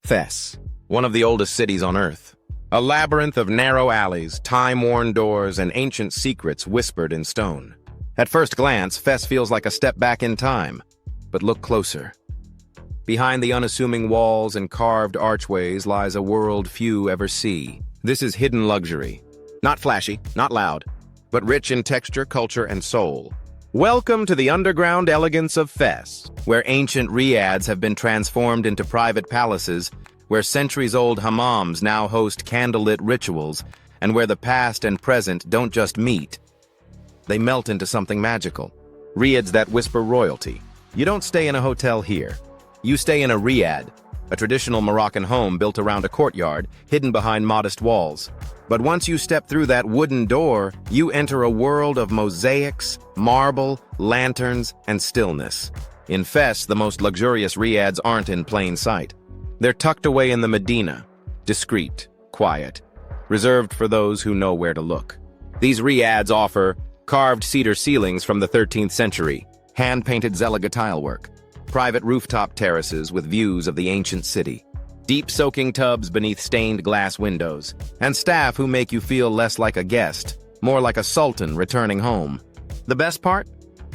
Fes, one of the oldest cities on Earth. A labyrinth of narrow alleys, time-worn doors, and ancient secrets whispered in stone. At first glance, Fes feels like a step back in time. But look closer. Behind the unassuming walls and carved archways lies a world few ever see. This is hidden luxury. Not flashy, not loud, but rich in texture, culture, and soul. Welcome to the underground elegance of Fes, where ancient Riads have been transformed into private palaces, where centuries-old Hammams now host candlelit rituals, and where the past and present don't just meet, they melt into something magical. Riads that whisper royalty. You don't stay in a hotel here. You stay in a Riad, a traditional Moroccan home built around a courtyard, hidden behind modest walls. But once you step through that wooden door, you enter a world of mosaics, marble, lanterns, and stillness. In Fes, the most luxurious Riads aren't in plain sight. They're tucked away in the Medina, discreet, quiet, reserved for those who know where to look. These Riads offer carved cedar ceilings from the 13th century, hand-painted Zeliga tilework, private rooftop terraces with views of the ancient city, deep soaking tubs beneath stained glass windows, and staff who make you feel less like a guest, more like a sultan returning home. The best part?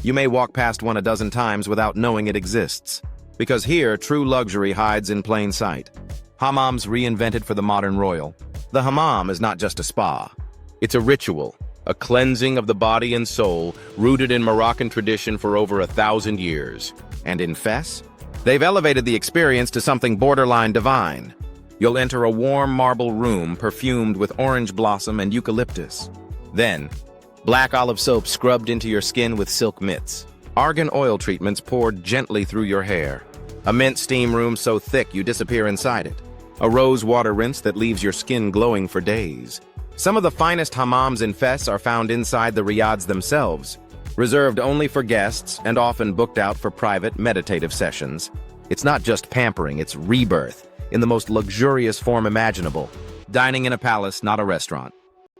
You may walk past one a dozen times without knowing it exists. Because here, true luxury hides in plain sight. Hammams reinvented for the modern royal. The hammam is not just a spa. It's a ritual, a cleansing of the body and soul, rooted in Moroccan tradition for over 1,000 years. And in Fes, they've elevated the experience to something borderline divine. You'll enter a warm marble room perfumed with orange blossom and eucalyptus. Then, black olive soap scrubbed into your skin with silk mitts. Argan oil treatments poured gently through your hair. A mint steam room so thick you disappear inside it. A rose water rinse that leaves your skin glowing for days. Some of the finest hammams in Fes are found inside the Riads themselves, reserved only for guests and often booked out for private meditative sessions. It's not just pampering, it's rebirth, in the most luxurious form imaginable. Dining in a palace, not a restaurant.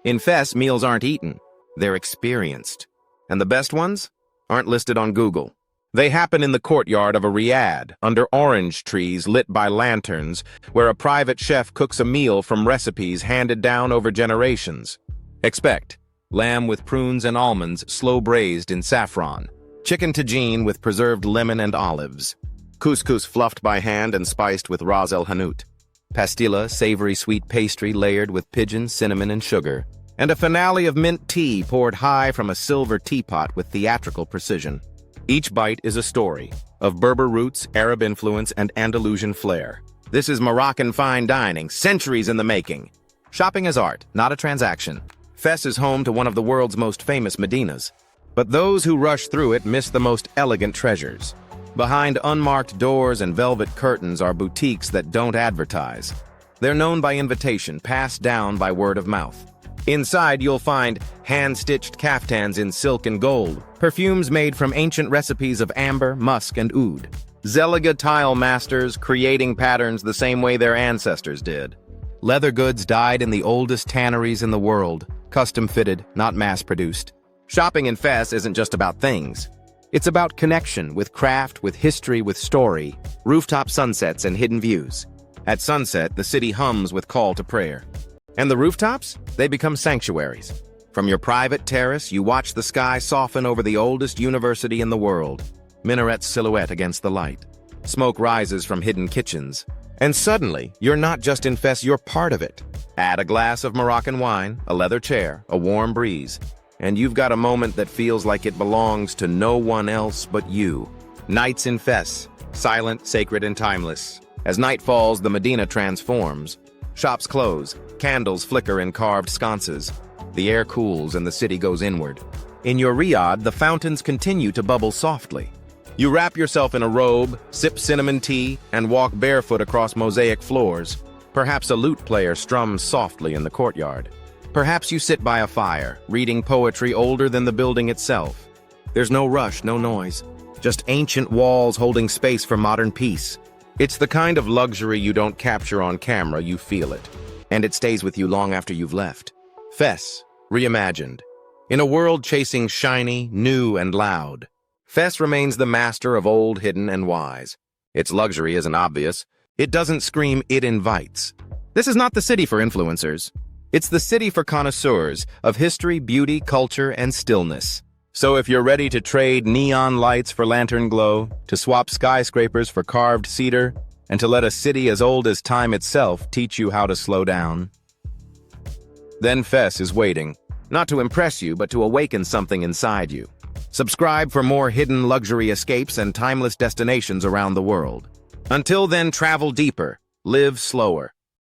In Fes, meals aren't eaten, they're experienced. And the best ones aren't listed on Google. They happen in the courtyard of a Riad, under orange trees lit by lanterns, where a private chef cooks a meal from recipes handed down over generations. Expect lamb with prunes and almonds, slow braised in saffron. Chicken tagine with preserved lemon and olives. Couscous fluffed by hand and spiced with ras el hanout. Pastilla, savory sweet pastry layered with pigeon, cinnamon, and sugar. And a finale of mint tea poured high from a silver teapot with theatrical precision. Each bite is a story of Berber roots, Arab influence, and Andalusian flair. This is Moroccan fine dining, centuries in the making. Shopping is art, not a transaction. Fes is home to one of the world's most famous Medinas. But those who rush through it miss the most elegant treasures. Behind unmarked doors and velvet curtains are boutiques that don't advertise. They're known by invitation, passed down by word of mouth. Inside, you'll find hand-stitched caftans in silk and gold, perfumes made from ancient recipes of amber, musk, and oud. Zeliga tile masters creating patterns the same way their ancestors did. Leather goods dyed in the oldest tanneries in the world, custom-fitted, not mass-produced. Shopping in Fes isn't just about things. It's about connection with craft, with history, with story, rooftop sunsets, and hidden views. At sunset, the city hums with call to prayer. And the rooftops? They become sanctuaries. From your private terrace, you watch the sky soften over the oldest university in the world. Minarets silhouette against the light. Smoke rises from hidden kitchens. And suddenly, you're not just in Fes, you're part of it. Add a glass of Moroccan wine, a leather chair, a warm breeze, and you've got a moment that feels like it belongs to no one else but you. Nights in Fes, silent, sacred, and timeless. As night falls, the Medina transforms. Shops close, candles flicker in carved sconces. The air cools and the city goes inward. In your Riad, the fountains continue to bubble softly. You wrap yourself in a robe, sip cinnamon tea, and walk barefoot across mosaic floors. Perhaps a lute player strums softly in the courtyard. Perhaps you sit by a fire, reading poetry older than the building itself. There's no rush, no noise, just ancient walls holding space for modern peace. It's the kind of luxury you don't capture on camera, you feel it. And it stays with you long after you've left. Fes, reimagined. In a world chasing shiny, new, and loud, Fes remains the master of old, hidden, and wise. Its luxury isn't obvious, It doesn't scream, it invites. This is not the city for influencers. It's the city for connoisseurs of history, beauty, culture, and stillness. So if you're ready to trade neon lights for lantern glow, to swap skyscrapers for carved cedar, and to let a city as old as time itself teach you how to slow down, then Fes is waiting, not to impress you, but to awaken something inside you. Subscribe for more hidden luxury escapes and timeless destinations around the world. Until then, travel deeper, live slower,